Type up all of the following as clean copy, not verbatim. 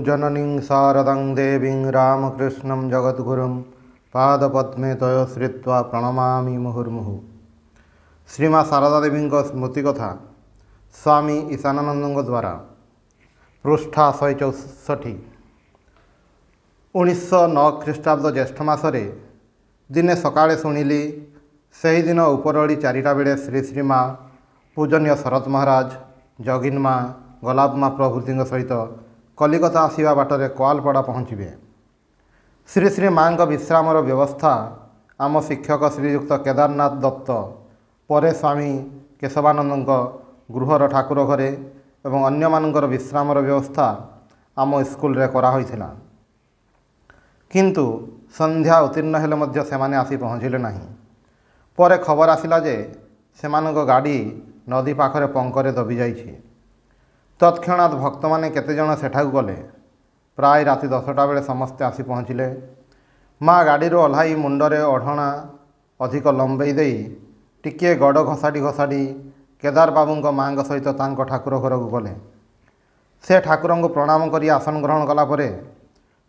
जननीं शारदां देवीं रामकृष्णं जगद्गुरुं पादपद्मे तय श्रित्वा प्रणमामि मुहुर्मुहुः। श्रीमा शारदा देवी स्मृति कथा स्वामी ईशानानंद द्वारा पृष्ठा 164। 1909 ख्रीष्टाब्द ज्येष्ठ मासरे दिने सकाळे शुणिली सही दिन उपरओଳି 4टा बेले श्री श्री माँ पूजनीय शरत महाराज जगिन माँ गोलाब माँ प्रभृति सहित कलिकता आसवा बाटरे कोआलपड़ा पहुँचे। श्री श्री माँ विश्रामर व्यवस्था आम शिक्षक श्रीयुक्त केदारनाथ दत्त परे स्वामी केशवानंद गृहर ठाकुर घरे एवं अन्य मानकर विश्रामर व्यवस्था आम स्कूल रे करा होइथिला। किंतु संध्या उत्तीर्ण हेले मध्य सेमाने आसी पहुँचले नहीं। परे खबर आसिला जे सेमानक गाड़ी नदी पाखरे पंकरे दबी जाइछि। तत्क्षणात भक्त माने केते जण सेठाकु गले। प्राय राति 10टा बेले समस्ते आसी पहुँचिले। माँ गाड़ी ओह्लाई मुंडरे ओढ़णा अधिक लंबई देई टिके गड़ घसाड़ी घसाड़ी केदार बाबूंक माँ सहित तांको ठाकुर घर को गले। से ठाकुर को प्रणाम करी आसन ग्रहण कला परे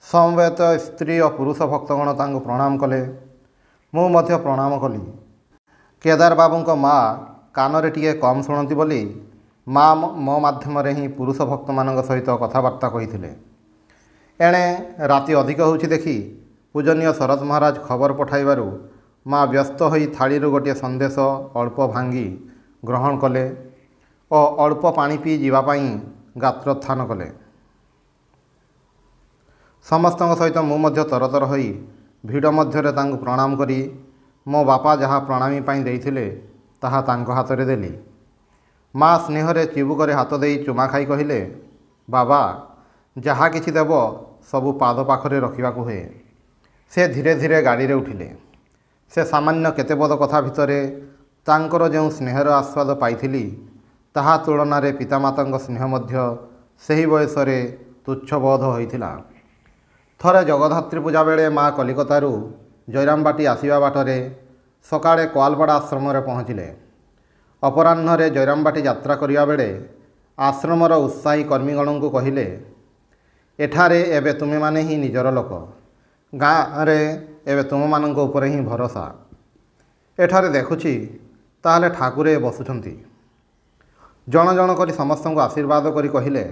समवेत स्त्री और पुरुष भक्तगण तांको प्रणाम कले। मु मध्य प्रणाम कली। केदार बाबूंक माँ कानरे टिके कम शुणती बोली माँ मो माध्यम ही पुरुष भक्त मान सहित कथबार्ता कही। एणे राति अधिक होछि देखि पूजनीय शरत महाराज खबर पठाइबारु माँ व्यस्त होई थाळीरु गोटे संदेश अल्प भांगी ग्रहण कले और अल्प पानी पी जीवापाई गात्रोत्थान कले। समस्त सहित मु मध्य तरतर होई भिड़ मध्यरे तांको प्रणाम करी मो बापा जहाँ प्रणामी पाई देइथिले ताहा तांको हातरे देली। माँ स्नेहरे चिबुकरे हाथ देई चुमा खाई कहिले बाबा जहाँ किछि देव सबु पाद पाखरे रखिबाकु हुए। से धीरे धीरे गाड़ी रे उठिले। से सामान्य केते बद कथा भितरे तांकर जो स्नेहर आस्वाद पाइथिली ताहा तुलना रे पितामातांक स्नेह मध्य सही बयसरे तुच्छ बोध होइथिला। थरे जगधात्री पूजा बेले माँ कलिकतारू जयरामबाटी आसिबा बाटरे सकाळे कोआलपड़ा आश्रम रे पहुँचिले। अपराह्न जयरामबाटी यात्रा करिया बेले आश्रमर उत्साही कर्मीगण को कहिले एठारे एबे तुमे माने ही निजर लोक गाँ रे एबे तुम मानक ऊपर ही भरोसा। एठारे देखुछि ताहले ठाकुरे बसुछंती। जण जण करी समस्त को आशीर्वाद करी कहिले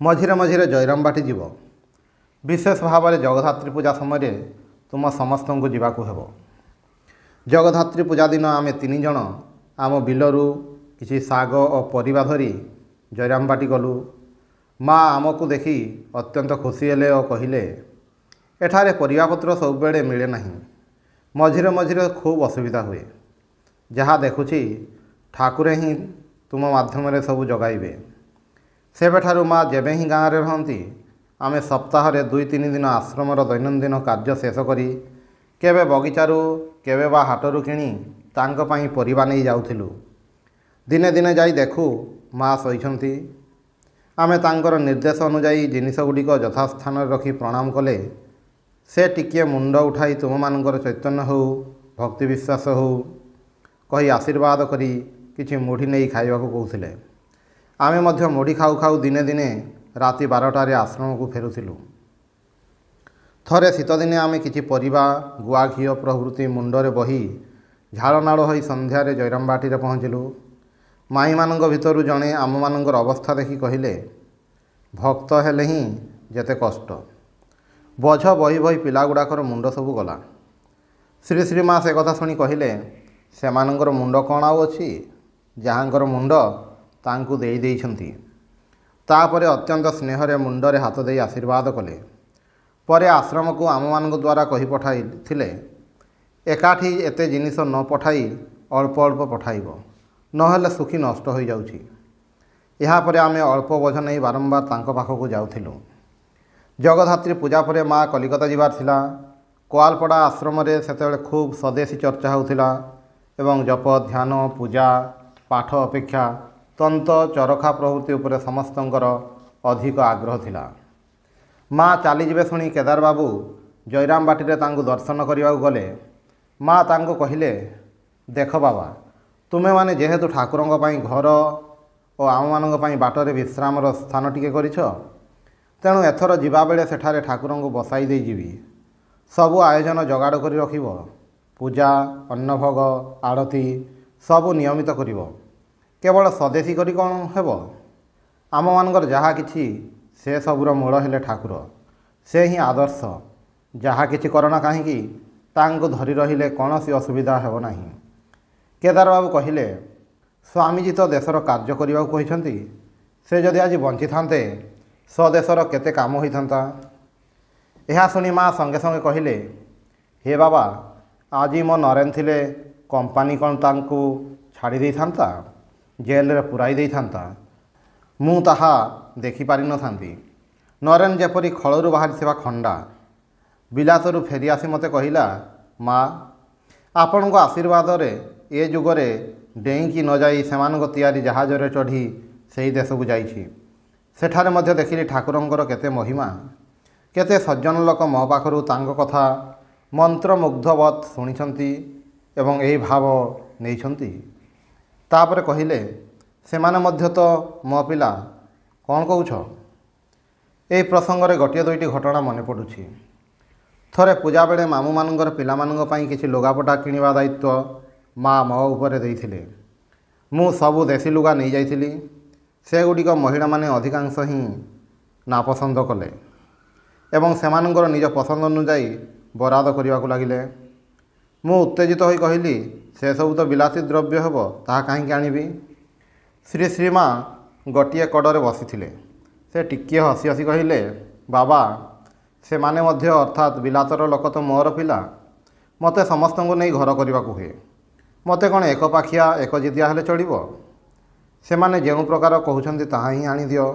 मझिरे मझिरे जयरामबाटी जीव। विशेष भाव में जगधात्री पूजा समय तुम समस्त को जीवाकू हेबो। जगधात्री पूजा दिन आमे 3 जण आम बिलरू किसी शाग और परिबा धरी जयरामबाटी गलु। माँ आमको देखी अत्यंत खुशी हेले और कहिले एठारे परिबापत्र सबुबेले मिले नहीं। मझिरे मझिरे खूब असुविधा हुए। जहाँ देखुछि ठाकुरे ही तुम माध्यम सबू जगाइबे। सेबेठारु माँ जेबे ही गाँव में रहती आमे सप्ताह 2-3 दिन आश्रमर दैनंदिन कार्य शेष करी केबे बगीचारू केबे बा हाटरू किणी तांको पाई परिबा नहीं जाउथिलु। दिने दिने जाई देखु माँ सहीछंती। आमे तांकर निर्देश अनुजाई जिनिस गुड़िक यथास्थान रखी प्रणाम कले। से टिके मुंड उठाई तुम मानकर चैतन्य हो भक्ति विश्वास हो कही आशीर्वाद करी किछि मुढ़ी नहीं खाइबाकू कहूथिले। आमे मध्य मुढ़ी खाऊ खाऊ दिने दिने राति 12टारे आश्रम को फेरुथिलु। थरे शीत दिने आमे किछि परिबा गुआ घी प्रभृति मुंडरे बही झाड़नाड़ होई संध्यारे जयरामबाटी रे पहुँचिलु। माई मानक भितरु जणे आम मानकर अवस्था देखि कहिले भक्त हेले ही जेते कष्ट। बोझ बही बही पिला गुड़ाकर मुंड सबू गला। श्री श्री माँ से कथा शुणी कहिले सेमानंकर मुंड कौन आउ अछि जहाँकर मुंड तांकु देई देइछंती। तापरे अत्यंत स्नेहरे मुंडरे हाथ देई आशीर्वाद कले। परे आश्रम को आम मानक द्वारा कही पठाई थिले एकाठी एते जिनिस न पठाई अल्प अल्प पठाइब नहेले सुखी नष्ट हो जाउछि। यहाँ पर आमे अल्प बोझ नहीं बारंबार तांको पाखकु जाउथिलु। जगधात्री पूजा परे माँ कलिकता जीवार थिला। कोआलपड़ा आश्रम रे सेतेबेले खूब स्वदेशी चर्चा होउथिला एवं जप ध्यान पूजा पाठ अपेक्षा तंत्र चरखा प्रभृति उपरे समस्तंकर अधिक आग्रह थिला। माँ चाली जिबे शुणी केदार बाबू जयरामबाटी रे तांको दर्शन करिबाकू गले। माँ तांको कहिले देख बाबा तुमे माने जेहेतु ठाकुरंक पाई घर और आम मानक पाई बाटरे विश्रामर स्थान टिके करिछ ତେଣୁ ଏଥର ଯିବାବେଳେ ସେଠାରେ ଠାକୁରଙ୍କୁ ବସାଇ ଦେଇ ଯିବି। ସବୁ ଆୟୋଜନ ଯୋଗାଡ଼ କରି ରଖିବ। ପୂଜା, ଅନ୍ନଭୋଗ, ଆଳତି ସବୁ ନିୟମିତ କରିବ। କେବଳ ସ୍ୱଦେଶୀ କରି କ'ଣ ହେବ? ଆମମାନଙ୍କର ଯାହା କିଛି ସେ ସବୁର ମୂଳ ହେଲେ ଠାକୁର। ସେ ହିଁ ଆଦର୍ଶ। ଯାହା କିଛି କରନା କାହିଁକି ତାଙ୍କୁ ଧରି ରହିଲେ କୌଣସି ଅସୁବିଧା ହେବ ନାହିଁ। କେଦାରବାବୁ କହିଲେ, ସ୍ୱାମୀଜୀ ତ ଦେଶର କାର୍ଯ୍ୟ କରିବାକୁ କହିଛନ୍ତି। ସେ ଯଦି ଆଜି ବଞ୍ଚିଥାନ୍ତେ ସ୍ୱଦେଶର କେତେ କାମ ହୋଇଥାନ୍ତା। ଏହା ଶୁଣି ମା ସଙ୍ଗେ ସଙ୍ଗେ କହିଲେ, ହେ ବାବା, ଆଜି ମୋ ନରେନ ଥିଲେ କମ୍ପାନୀ କ'ଣ ତାଙ୍କୁ ଛାଡ଼ି ଦେଇଥାନ୍ତା? ଜେଲରେ ପୁରାଇ ଦେଇଥାନ୍ତା? ମୁଁ ତାହା ଦେଖିପାରିନଥାନ୍ତି। ନରେନ ଯେପରି ଖଳରୁ ବାହାରିଥିବା ଖଣ୍ଡା। ବିଲାତରୁ ଫେରିଆସି ମୋତେ କହିଲା, ମା, ଆପଣଙ୍କ ଆଶୀର୍ବାଦରେ ଏ ଯୁଗରେ ଡେଇଁକି ନ ଯାଇ ସେମାନଙ୍କ ତିଆରି ଜାହାଜରେ ଚଢ଼ି ସେହି ଦେଶକୁ ଯାଇଛି। ସେଠାରେ ମଧ୍ୟ ଦେଖିଲି ଠାକୁରଙ୍କର କେତେ ମହିମା। କେତେ ସଜ୍ଜନ ଲୋକ ମୋ ପାଖରୁ ତାଙ୍କ କଥା ମନ୍ତ୍ରମୁଗ୍ଧବତ୍ ଶୁଣିଛନ୍ତି ଏବଂ ଏହି ଭାବ ନେଇଛନ୍ତି। ତାପରେ କହିଲେ, ସେମାନେ ମଧ୍ୟ ତ ମୋ ପିଲା। କ'ଣ କହୁଛ? ଏହି ପ୍ରସଙ୍ଗରେ ଗୋଟିଏ ଦୁଇଟି ଘଟଣା ମନେ ପଡ଼ୁଛି। ଥରେ ପୂଜା ବେଳେ ମାମୁଁମାନଙ୍କର ପିଲାମାନଙ୍କ ପାଇଁ କିଛି ଲୁଗାପଟା କିଣିବା ଦାୟିତ୍ୱ ମା ମୋ ଉପରେ ଦେଇଥିଲେ। ମୁଁ ସବୁ ଦେଶୀ ଲୁଗା ନେଇଯାଇଥିଲି। ସେଗୁଡ଼ିକ ମହିଳାମାନେ ଅଧିକାଂଶ ହିଁ ନାପସନ୍ଦ କଲେ ଏବଂ ସେମାନଙ୍କର ନିଜ ପସନ୍ଦ ଅନୁଯାୟୀ ବରାଦ କରିବାକୁ ଲାଗିଲେ। ମୁଁ ଉତ୍ତେଜିତ ହୋଇ କହିଲି, ସେସବୁ ତ ବିଲାସୀ ଦ୍ରବ୍ୟ ହେବ, ତାହା କାହିଁକି ଆଣିବି? ଶ୍ରୀ ଶ୍ରୀମା ଗୋଟିଏ କଡ଼ରେ ବସିଥିଲେ। ସେ ଟିକିଏ ହସି ହସି କହିଲେ, ବାବା, ସେମାନେ ମଧ୍ୟ ଅର୍ଥାତ୍ ବିଲାତର ଲୋକ ତ ମୋର ପିଲା। ମୋତେ ସମସ୍ତଙ୍କୁ ନେଇ ଘର କରିବାକୁ ହୁଏ। ମୋତେ କ'ଣ ଏକପାଖିଆ ଏକଜିଦିଆ ହେଲେ ଚଳିବ? ସେମାନେ ଯେଉଁ ପ୍ରକାର କହୁଛନ୍ତି ତାହା ହିଁ ଆଣିଦିଅ।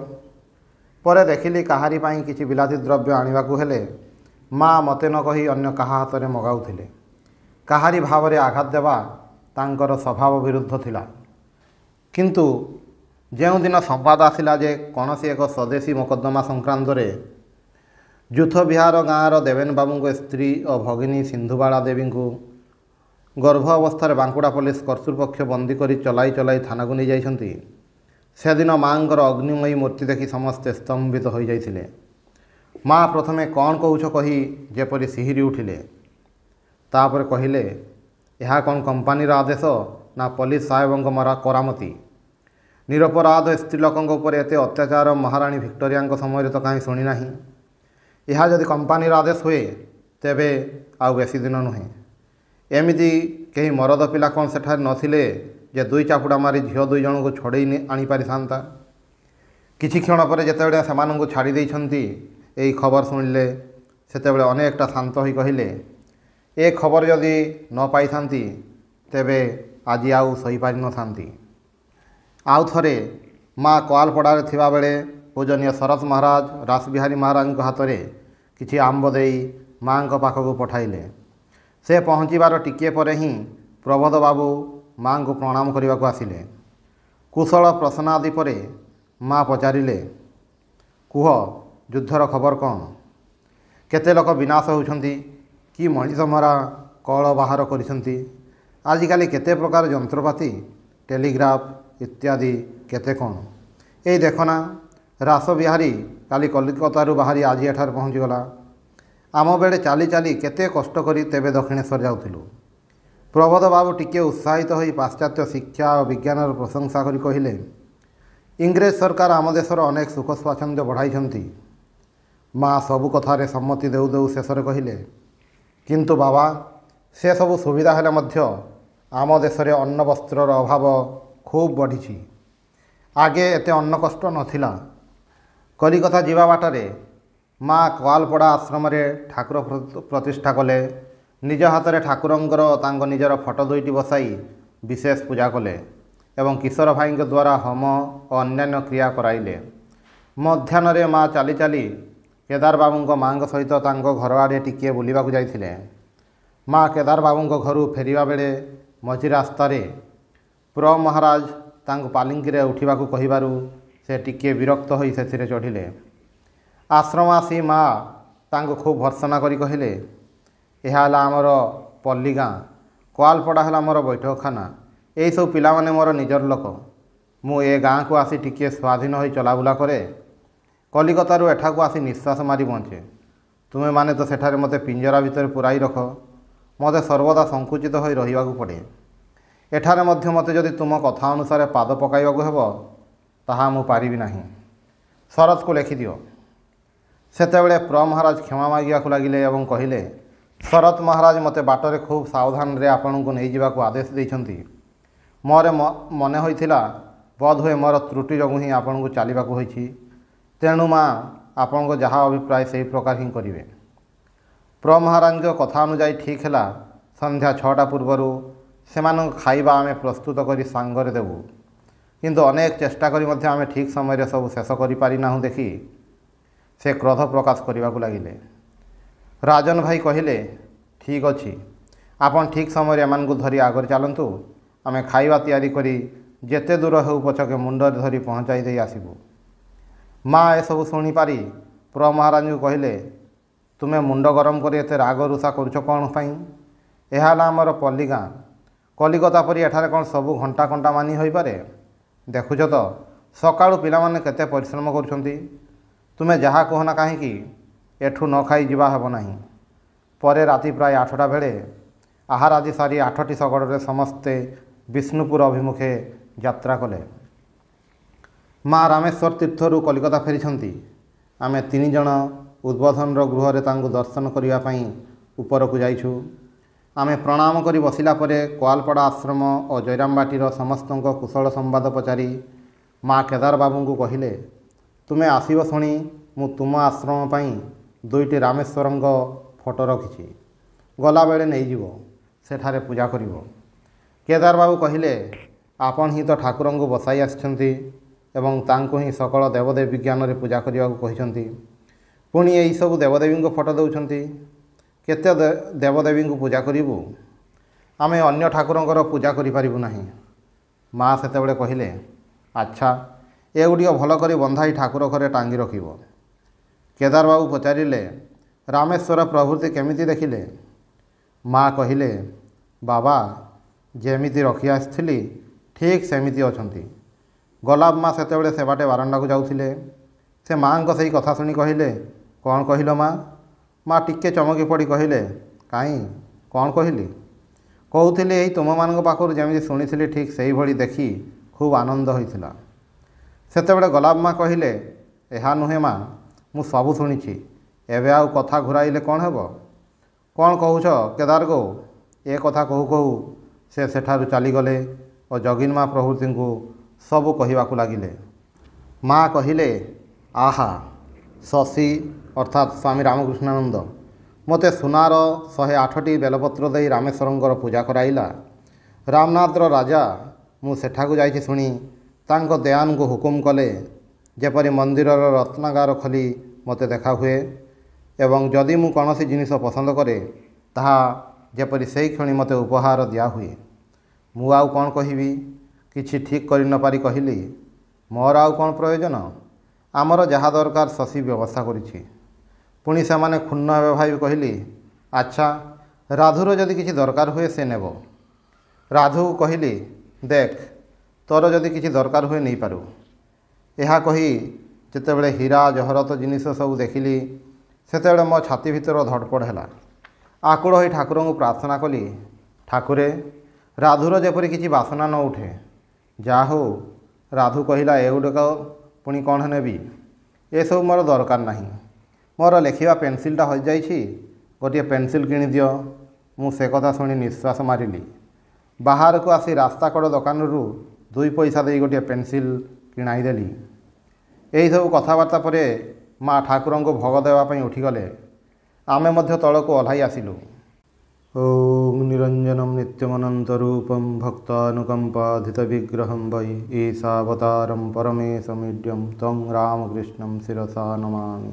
ପରେ ଦେଖିଲି କାହାରି ପାଇଁ କିଛି ବିଲାତି ଦ୍ରବ୍ୟ ଆଣିବାକୁ ହେଲେ ମା ମୋତେ ନ କହି ଅନ୍ୟ କାହା ହାତରେ ମଗାଉଥିଲେ। କାହାରି ଭାବରେ ଆଘାତ ଦେବା ତାଙ୍କର ସ୍ୱଭାବ ବିରୁଦ୍ଧ ଥିଲା। କିନ୍ତୁ ଯେଉଁଦିନ ସମ୍ବାଦ ଆସିଲା ଯେ କୌଣସି ଏକ ସ୍ୱଦେଶୀ ମୋକଦ୍ଦମା ସଂକ୍ରାନ୍ତରେ ଯୂଥବିହାର ଗାଁର ଦେବେନ ବାବୁଙ୍କ ସ୍ତ୍ରୀ ଓ ଭଗିନୀ ସିନ୍ଧୁବାଳା ଦେବୀଙ୍କୁ ଗର୍ଭ ଅବସ୍ଥାରେ ବାଙ୍କୁଡ଼ା ପୋଲିସ କର୍ତ୍ତୃପକ୍ଷ ବନ୍ଦୀ କରି ଚଲାଇ ଚଲାଇ ଥାନାକୁ ନେଇଯାଇଛନ୍ତି, ସେଦିନ ମାଙ୍କର ଅଗ୍ନିମୟୀ ମୂର୍ତ୍ତି ଦେଖି ସମସ୍ତେ ସ୍ତମ୍ଭିତ ହୋଇଯାଇଥିଲେ। ମା ପ୍ରଥମେ କ'ଣ କହୁଛ କହି ଯେପରି ସିହିରି ଉଠିଲେ। ତାପରେ କହିଲେ, ଏହା କ'ଣ କମ୍ପାନୀର ଆଦେଶ ନା ପୋଲିସ ସାହେବଙ୍କ କରାମତି? ନିରପରାଧ ସ୍ତ୍ରୀ ଲୋକଙ୍କ ଉପରେ ଏତେ ଅତ୍ୟାଚାର ମହାରାଣୀ ଭିକ୍ଟୋରିଆଙ୍କ ସମୟରେ ତ କାହିଁ ଶୁଣି ନାହିଁ। ଏହା ଯଦି କମ୍ପାନୀର ଆଦେଶ ହୁଏ ତେବେ ଆଉ ବେଶୀ ଦିନ ନୁହେଁ। ଏମିତି କେହି ମରଦ ପିଲା କ'ଣ ସେଠାରେ ନଥିଲେ ଯେ ଦୁଇ ଚାପୁଡ଼ା ମାରି ଝିଅ ଦୁଇ ଜଣଙ୍କୁ ଛଡ଼େଇ ଆଣିପାରିଥାନ୍ତା? କିଛି କ୍ଷଣ ପରେ ଯେତେବେଳେ ସେମାନଙ୍କୁ ଛାଡ଼ି ଦେଇଛନ୍ତି ଏହି ଖବର ଶୁଣିଲେ ସେତେବେଳେ ଅନେକଟା ଶାନ୍ତ ହୋଇ କହିଲେ, ଏ ଖବର ଯଦି ନ ପାଇଥାନ୍ତି ତେବେ ଆଜି ଆଉ ଶୋଇପାରିନଥାନ୍ତି। ଆଉ ଥରେ ମା କୋଆଲପଡ଼ାରେ ଥିବାବେଳେ ପୂଜନୀୟ ଶରତ ମହାରାଜ ରାସବିହାରୀ ମହାରାଜଙ୍କ ହାତରେ କିଛି ଆମ୍ବ ଦେଇ ମାଙ୍କ ପାଖକୁ ପଠାଇଲେ। ସେ ପହଞ୍ଚିବାର ଟିକିଏ ପରେ ହିଁ ପ୍ରବୋଧ ବାବୁ ମାଙ୍କୁ ପ୍ରଣାମ କରିବାକୁ ଆସିଲେ। କୁଶଳ ପ୍ରଶ୍ନ ଆଦି ପରେ ମା ପଚାରିଲେ, କୁହ, ଯୁଦ୍ଧର ଖବର କ'ଣ? କେତେ ଲୋକ ବିନାଶ ହେଉଛନ୍ତି? କି ମଣିଷ ମରା କଳ ବାହାର କରିଛନ୍ତି? ଆଜିକାଲି କେତେ ପ୍ରକାର ଯନ୍ତ୍ରପାତି, ଟେଲିଗ୍ରାଫ ଇତ୍ୟାଦି କେତେ କ'ଣ। ଏଇ ଦେଖନା, ରାସବିହାରୀ କାଲି କଲିକତାରୁ ବାହାରି ଆଜି ଏଠାରେ ପହଞ୍ଚିଗଲା। ଆମ ବେଳେ ଚାଲି ଚାଲି କେତେ କଷ୍ଟ କରି ତେବେ ଦକ୍ଷିଣେଶ୍ୱର ଯାଉଥିଲୁ। ପ୍ରବୋଧ ବାବୁ ଟିକିଏ ଉତ୍ସାହିତ ହୋଇ ପାଶ୍ଚାତ୍ୟ ଶିକ୍ଷା ଓ ବିଜ୍ଞାନର ପ୍ରଶଂସା କରି କହିଲେ, ଇଂରେଜ ସରକାର ଆମ ଦେଶର ଅନେକ ସୁଖ ସ୍ୱାଚ୍ଛନ୍ଦ୍ୟ ବଢ଼ାଇଛନ୍ତି। ମା ସବୁ କଥାରେ ସମ୍ମତି ଦେଉ ଦେଉ ଶେଷରେ କହିଲେ, କିନ୍ତୁ ବାବା, ସେସବୁ ସୁବିଧା ହେଲେ ମଧ୍ୟ ଆମ ଦେଶରେ ଅନ୍ନ ବସ୍ତ୍ରର ଅଭାବ ଖୁବ୍ ବଢ଼ିଛି। ଆଗେ ଏତେ ଅନ୍ନ କଷ୍ଟ ନଥିଲା। କଲିକତା ଯିବା ବାଟରେ ମା କୋଆଲପଡ଼ା ଆଶ୍ରମରେ ଠାକୁର ପ୍ରତିଷ୍ଠା କଲେ। ନିଜ ହାତରେ ଠାକୁରଙ୍କର ତାଙ୍କ ନିଜର ଫଟୋ ଦୁଇଟି ବସାଇ ବିଶେଷ ପୂଜା କଲେ ଏବଂ କିଶୋର ଭାଇଙ୍କ ଦ୍ୱାରା ହୋମ ଓ ଅନ୍ୟାନ୍ୟ କ୍ରିୟା କରାଇଲେ। ମଧ୍ୟାହ୍ନରେ ମା ଚାଲି ଚାଲି କେଦାର ବାବୁଙ୍କ ମାଙ୍କ ସହିତ ତାଙ୍କ ଘର ଆଡ଼େ ଟିକିଏ ବୁଲିବାକୁ ଯାଇଥିଲେ। ମା କେଦାର ବାବୁଙ୍କ ଘରୁ ଫେରିବା ବେଳେ ମଝି ରାସ୍ତାରେ ମହାରାଜ ତାଙ୍କୁ ପାଲିଙ୍କିରେ ଉଠିବାକୁ କହିବାରୁ ସେ ଟିକିଏ ବିରକ୍ତ ହୋଇ ସେଥିରେ ଚଢ଼ିଲେ। ଆଶ୍ରମ ଆସି ମା ତାଙ୍କୁ ଖୁବ୍ ଭର୍ତ୍ସନା କରି କହିଲେ, ଏହା ହେଲା ଆମର ପଲ୍ଲୀ ଗାଁ, କୋଆଲପଡ଼ା ହେଲା ମୋର ବୈଠକଖାନା। ଏହିସବୁ ପିଲାମାନେ ମୋର ନିଜର ଲୋକ। ମୁଁ ଏ ଗାଁକୁ ଆସି ଟିକିଏ ସ୍ୱାଧୀନ ହୋଇ ଚଲାବୁଲା କରେ। କଲିକତାରୁ ଏଠାକୁ ଆସି ନିଶ୍ୱାସ ମାରି ବଞ୍ଚେ। ତୁମେମାନେ ତ ସେଠାରେ ମୋତେ ପିଞ୍ଜରା ଭିତରେ ପୁରାଇ ରଖ। ମୋତେ ସର୍ବଦା ସଙ୍କୁଚିତ ହୋଇ ରହିବାକୁ ପଡ଼େ। ଏଠାରେ ମଧ୍ୟ ମୋତେ ଯଦି ତୁମ କଥା ଅନୁସାରେ ପାଦ ପକାଇବାକୁ ହେବ ତାହା ମୁଁ ପାରିବି ନାହିଁ। ଶରତକୁ ଲେଖିଦିଅ। ସେତେବେଳେ ମହାରାଜ କ୍ଷମା ମାଗିବାକୁ ଲାଗିଲେ ଏବଂ କହିଲେ, ଶରତ ମହାରାଜ ମୋତେ ବାଟରେ ଖୁବ୍ ସାବଧାନରେ ଆପଣଙ୍କୁ ନେଇଯିବାକୁ ଆଦେଶ ଦେଇଛନ୍ତି। ମୋର ମନେ ହୋଇଥିଲା ବୋଧହୁଏ ମୋର ତ୍ରୁଟି ଯୋଗୁଁ ହିଁ ଆପଣଙ୍କୁ ଚାଲିବାକୁ ହୋଇଛି। ତେଣୁ ମା ଆପଣଙ୍କ ଯାହା ଅଭିପ୍ରାୟ ସେହି ପ୍ରକାର ହିଁ କରିବେ। ମହାରାଜଙ୍କ କଥା ଅନୁଯାୟୀ ଠିକ୍ ହେଲା ସନ୍ଧ୍ୟା 6ଟା ପୂର୍ବରୁ ସେମାନଙ୍କ ଖାଇବା ଆମେ ପ୍ରସ୍ତୁତ କରି ସାଙ୍ଗରେ ଦେବୁ। କିନ୍ତୁ ଅନେକ ଚେଷ୍ଟା କରି ମଧ୍ୟ ଆମେ ଠିକ୍ ସମୟରେ ସବୁ ଶେଷ କରିପାରିନାହୁଁ ଦେଖି ସେ କ୍ରୋଧ ପ୍ରକାଶ କରିବାକୁ ଲାଗିଲେ। ରାଜନ ଭାଇ କହିଲେ, ଠିକ୍ ଅଛି, ଆପଣ ଠିକ୍ ସମୟରେ ଏମାନଙ୍କୁ ଧରି ଆଗରେ ଚାଲନ୍ତୁ। ଆମେ ଖାଇବା ତିଆରି କରି ଯେତେ ଦୂର ହେଉ ପଛକେ ମୁଣ୍ଡରେ ଧରି ପହଞ୍ଚାଇ ଦେଇ ଆସିବୁ। ମା ଏସବୁ ଶୁଣିପାରି ମହାରାଜଙ୍କୁ କହିଲେ, ତୁମେ ମୁଣ୍ଡ ଗରମ କରି ଏତେ ରାଗ ରୁଷା କରୁଛ କ'ଣ ପାଇଁ? ଏହା ହେଲା ଆମର ପଲ୍ଲୀ ଗାଁ। କଲିକତା ପରି ଏଠାରେ କ'ଣ ସବୁ ଘଣ୍ଟା ଘଣ୍ଟା ମାନି ହୋଇପାରେ? ଦେଖୁଛ ତ ସକାଳୁ ପିଲାମାନେ କେତେ ପରିଶ୍ରମ କରୁଛନ୍ତି। ତୁମେ ଯାହା କୁହନା କାହିଁକି ଏଠୁ ନ ଖାଇ ଯିବା ହେବ ନାହିଁ। ପରେ ରାତି ପ୍ରାୟ 8ଟା ବେଳେ ଆହାରାଦି ସାରି 8ଟି ଶଗଡ଼ରେ ସମସ୍ତେ ବିଷ୍ଣୁପୁର ଅଭିମୁଖେ ଯାତ୍ରା କଲେ। ମା ରାମେଶ୍ୱର ତୀର୍ଥରୁ କଲିକତା ଫେରିଛନ୍ତି। ଆମେ 3 ଜଣ ଉଦ୍ବୋଧନର ଗୃହରେ ତାଙ୍କୁ ଦର୍ଶନ କରିବା ପାଇଁ ଉପରକୁ ଯାଇଛୁ। ଆମେ ପ୍ରଣାମ କରି ବସିଲା ପରେ କୋଆଲପଡ଼ା ଆଶ୍ରମ ଓ ଜୟରାମବାଟିର ସମସ୍ତଙ୍କ କୁଶଳ ସମ୍ବାଦ ପଚାରି ମା କେଦାର ବାବୁଙ୍କୁ କହିଲେ, ତୁମେ ଆସିବ ଶୁଣି ମୁଁ ତୁମ ଆଶ୍ରମ ପାଇଁ 2ଟି ରାମେଶ୍ୱରଙ୍କ ଫଟୋ ରଖିଛି। ଗଲାବେଳେ ନେଇଯିବ, ସେଠାରେ ପୂଜା କରିବ। କେଦାର ବାବୁ କହିଲେ, ଆପଣ ହିଁ ତ ଠାକୁରଙ୍କୁ ବସାଇ ଆସିଛନ୍ତି ଏବଂ ତାଙ୍କୁ ହିଁ ସକଳ ଦେବଦେବୀ ଜ୍ଞାନରେ ପୂଜା କରିବାକୁ କହିଛନ୍ତି। ପୁଣି ଏହିସବୁ ଦେବଦେବୀଙ୍କ ଫଟୋ ଦେଉଛନ୍ତି। କେତେ ଦେବଦେବୀଙ୍କୁ ପୂଜା କରିବୁ? ଆମେ ଅନ୍ୟ ଠାକୁରଙ୍କର ପୂଜା କରିପାରିବୁ ନାହିଁ। ମା ସେତେବେଳେ କହିଲେ, ଆଚ୍ଛା, ଏଗୁଡ଼ିକ ଭଲ କରି ବନ୍ଧାଇ ଠାକୁର ଘରେ ଟାଙ୍ଗି ରଖିବ। କେଦାର ବାବୁ ପଚାରିଲେ, ରାମେଶ୍ୱର ପ୍ରଭୃତି କେମିତି ଦେଖିଲେ? ମା କହିଲେ, ବାବା, ଯେମିତି ରଖି ଆସିଥିଲି ଠିକ୍ ସେମିତି ଅଛନ୍ତି। ଗୋଲାପ ମା ସେତେବେଳେ ସେବାଟେ ବାରଣ୍ଡାକୁ ଯାଉଥିଲେ। ସେ ମାଆଙ୍କ ସେହି କଥା ଶୁଣି କହିଲେ, କ'ଣ କହିଲ ମା? ମା ଟିକେ ଚମକି ପଡ଼ି କହିଲେ, କାହିଁ, କ'ଣ କହିଲି? କହୁଥିଲି ଏଇ ତୁମମାନଙ୍କ ପାଖରୁ ଯେମିତି ଶୁଣିଥିଲି ଠିକ୍ ସେହିଭଳି ଦେଖି ଖୁବ୍ ଆନନ୍ଦ ହୋଇଥିଲା। ସେତେବେଳେ ଗୋଲାପ ମା କହିଲେ, ଏହା ନୁହେଁ ମା, ମୁଁ ସବୁ ଶୁଣିଛି। ଏବେ ଆଉ କଥା ଘୁରାଇଲେ କ'ଣ ହେବ? କ'ଣ କହୁଛ କେଦାର ଗୋ? ଏ କଥା କହୁ କହୁ ସେ ସେଠାରୁ ଚାଲିଗଲେ ଓ ଜଗିନମା ପ୍ରଭୃତିଙ୍କୁ ସବୁ କହିବାକୁ ଲାଗିଲେ। ମା କହିଲେ, ଆହା, ଶଶୀ ଅର୍ଥାତ୍ ସ୍ୱାମୀ ରାମକୃଷ୍ଣାନନ୍ଦ ମୋତେ ସୁନାର 108ଟି ବେଲପତ୍ର ଦେଇ ରାମେଶ୍ୱରଙ୍କର ପୂଜା କରାଇଲା। ରାମନାଥର ରାଜା ମୁଁ ସେଠାକୁ ଯାଇଛି ଶୁଣି ତାଙ୍କ ଦେୱାନଙ୍କୁ ହୁକୁମ କଲେ ଯେପରି ମନ୍ଦିରର ରତ୍ନାଗାର ଖୋଲି ମୋତେ ଦେଖାହୁଏ ଏବଂ ଯଦି ମୁଁ କୌଣସି ଜିନିଷ ପସନ୍ଦ କରେ ତାହା ଯେପରି ସେହି କ୍ଷଣି ମୋତେ ଉପହାର ଦିଆହୁଏ। ମୁଁ ଆଉ କ'ଣ କହିବି? କିଛି ଠିକ୍ କରି ନ ପାରି କହିଲି, ମୋର ଆଉ କ'ଣ ପ୍ରୟୋଜନ? ଆମର ଯାହା ଦରକାର ଶଶୀ ବ୍ୟବସ୍ଥା କରିଛି। ପୁଣି ସେମାନେ କ୍ଷୁଣ୍ଣ ହେବେ ଭାବି କହିଲି, ଆଚ୍ଛା, ରାଧୁର ଯଦି କିଛି ଦରକାର ହୁଏ ସେ ନେବ। ରାଧୁକୁ କହିଲି, ଦେଖ, ତୋର ଯଦି କିଛି ଦରକାର ହୁଏ ନେଇପାରୁ। ଏହା କହି ଯେତେବେଳେ ହୀରା ଜହରତ ଜିନିଷ ସବୁ ଦେଖିଲି ସେତେବେଳେ ମୋ ଛାତି ଭିତର ଧଡ଼ପଡ଼ ହେଲା। ଆକୁଳ ହୋଇ ଠାକୁରଙ୍କୁ ପ୍ରାର୍ଥନା କଲି, ଠାକୁରେ, ରାଧୁର ଯେପରି କିଛି ବାସନା ନ ଉଠେ। ଯାହା ହେଉ ରାଧୁ କହିଲା, ଏଗୁଡ଼ିକ ପୁଣି କ'ଣ ନେବି? ଏସବୁ ମୋର ଦରକାର ନାହିଁ। ମୋର ଲେଖିବା ପେନ୍ସିଲଟା ହଜିଯାଇଛି, ଗୋଟିଏ ପେନ୍ସିଲ କିଣିଦିଅ। ମୁଁ ସେ କଥା ଶୁଣି ନିଶ୍ୱାସ ମାରିଲି। ବାହାରକୁ ଆସି ରାସ୍ତା କଡ଼ ଦୋକାନରୁ 2 ପଇସା ଦେଇ ଗୋଟିଏ ପେନ୍ସିଲ କିଣାଇଦେଲି। ଏହିସବୁ କଥାବାର୍ତ୍ତା ପରେ ମା ଠାକୁରଙ୍କୁ ଭୋଗ ଦେବା ପାଇଁ ଉଠିଗଲେ। ଆମେ ମଧ୍ୟ ତଳକୁ ଓହ୍ଲାଇ ଆସିଲୁ। ଓଁ ନିରଞ୍ଜନମ୍ ନିତ୍ୟମନନ୍ତ ରୂପଂ ଭକ୍ତାନୁକମ୍ପାଧିତ ବିଗ୍ରହଂ ବୈ ଈଶାବତାରଂ ପରମେଶମିଡ୍ୟଂ ତ୍ୱଂ ରାମକୃଷ୍ଣଂ ଶିରସା ନମାମି।